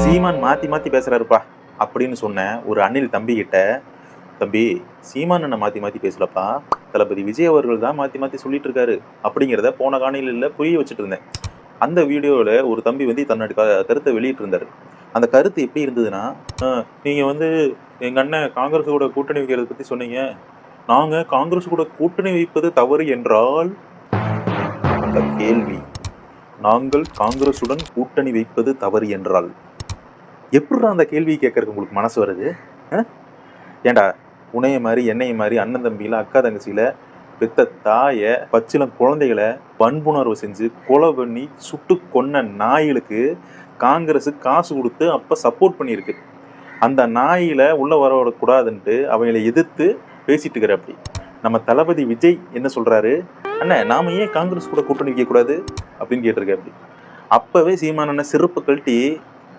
சீமான் மாத்தி மாத்தி பேசுறாருப்பா அப்படின்னு சொன்ன ஒரு அணில் தம்பி கிட்ட, தம்பி சீமான் என்ன மாத்தி மாத்தி பேசலப்பா, தளபதி விஜய் அவர்கள் தான் மாத்தி மாத்தி சொல்லிட்டு இருக்காரு அப்படிங்கிறத போன காணொளியில புரிய வச்சுட்டு இருந்தேன். அந்த வீடியோவில் ஒரு தம்பி வந்து தன்னோட கருத்தை வெளியிட்டு இருந்தாரு. அந்த கருத்து எப்படி இருந்ததுன்னா, நீங்க வந்து எங்க அண்ணன் காங்கிரஸ் கூட கூட்டணி வைக்கிறத பத்தி சொன்னீங்க, நாங்க காங்கிரஸ் கூட கூட்டணி வைப்பது தவறு என்றால், அந்த கேள்வி, நாங்கள் காங்கிரசுடன் கூட்டணி வைப்பது தவறு என்றால் எப்படி அந்த கேள்வி கேட்கறதுக்கு உங்களுக்கு மனசு வருது? ஏண்டா உனைய மாதிரி என்னைய மாதிரி அண்ணன் தம்பியில அக்கா தங்கச்சியில பெத்த தாய பச்சிலம் குழந்தைகளை வன்புணர்வு செஞ்சு கொலை பண்ணி சுட்டு கொன்ன நாய்களுக்கு காங்கிரஸ் காசு கொடுத்து அப்ப சப்போர்ட் பண்ணியிருக்கு. அந்த நாயில உள்ள வரக்கூடாதுன்ட்டு அவங்களை எதிர்த்து பேசிட்டு இருக்கிற. அப்படி நம்ம தளபதி விஜய் என்ன சொல்றாரு, அண்ணன் நாம ஏன் காங்கிரஸ் கூட கூட்டணி வைக்க கூடாது அப்படின்னு கேட்டிருக்க. அப்படி அப்பவே சீமான சிறப்பு கழட்டி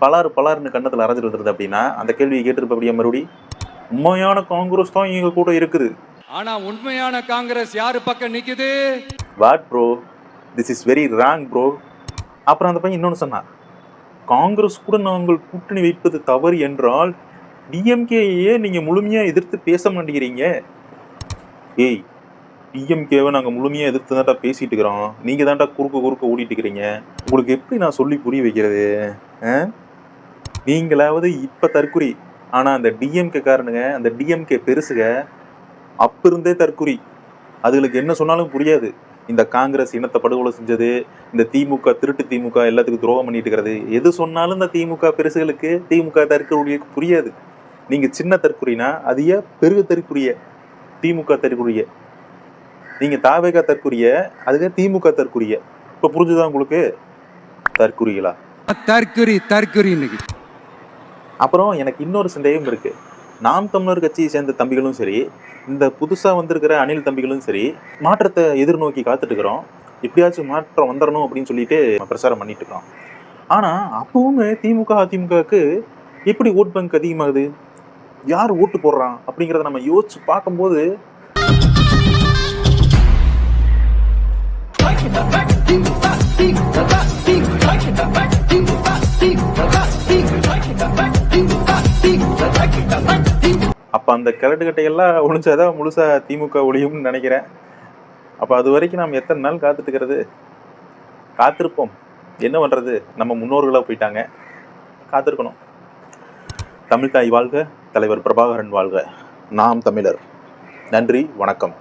பலாருன்னு கண்ணத்துல அரைஞ்சிட்டு வந்துருது. அப்படின்னா அந்த கேள்வியை கேட்டிருப்ப அப்படியே மறுபடி, உண்மையான காங்கிரஸ் தான் இங்க கூட இருக்குது, ஆனா உண்மையான காங்கிரஸ் யாரு பக்கம் நிக்குது? What bro, this is very wrong bro. அப்புறம் அந்த பையன் இன்னொன்னு சொன்னான், காங்கிரஸ் கூட நாங்கள் கூட்டணி வைப்பது தவறு என்றால் டிஎம்கேயே நீங்க முழுமையா எதிர்த்து பேச மாட்டேங்கிறீங்க. ஏய், டிஎம்கேவை நாங்க முழுமையா எதிர்த்து தான்டா பேசிட்டு இருக்கிறோம், நீங்க தான்டா குறுக்க ஓடிட்டு இருக்கிறீங்க. உங்களுக்கு எப்படி நான் சொல்லி புரிய வைக்கிறது? நீங்களாவது இப்ப தற்குறி, ஆனா அந்த டிஎம்கே காரனுங்க, அந்த டிஎம்கே பெருசுக அப்ப இருந்தே தற்குறி. அதுகளுக்கு என்ன சொன்னாலும் புரியாது. இந்த காங்கிரஸ் இனத்தை படுகொலை செஞ்சது, இந்த திமுக திருட்டு திமுக எல்லாத்துக்கும் துரோகம் பண்ணிட்டு இருக்கிறது, எது சொன்னாலும் இந்த திமுக பெருசுகளுக்கு திமுக தற்குறிக்கு புரியாது. நீங்க சின்ன தற்குறினா அது பெருக தற்குறிய, திமுக தற்குறிய, நீங்க தாவேகா தற்குறிய, அதுக்கு திமுக தற்குறிய. இப்ப புரிஞ்சுதான் உங்களுக்கு? தற்குறிகளா? தற்குறி. அப்புறம் எனக்கு இன்னொரு சந்தேகம் இருக்கு. நாம் தமிழர் கட்சியை சேர்ந்த தம்பிகளும் சரி, இந்த புதுசா வந்திருக்கிற அணில் தம்பிகளும் சரி, மாற்றத்தை எதிர்நோக்கி காத்துட்டு இருக்கிறோம். எப்படியாச்சும் மாற்றம் வந்துடணும் அப்படின்னு சொல்லிட்டு பிரச்சாரம் பண்ணிட்டு இருக்கோம். ஆனா அப்பவுமே திமுக அதிமுகவுக்கு எப்படி ஓட் பேங்க் அதிகமாகுது, யார் ஓட்டு போடுறான் அப்படிங்கிறத நம்ம யோசிச்சு பார்க்கும்போது அப்ப அந்த கிழட்டுக்கட்டையெல்லாம் ஒழிச்சாதான் முழுசா திமுக ஒழியும்னு நினைக்கிறேன். அப்ப அது வரைக்கும் நாம் எத்தனை நாள் காத்துட்டுக்கிறது? காத்திருப்போம். என்ன பண்றது, நம்ம முன்னோர்களா போயிட்டாங்க, காத்திருக்கணும். தமிழ் தாய் வாழ்க, தலைவர் பிரபாகரன் வாழ்க, நாம் தமிழர். நன்றி, வணக்கம்.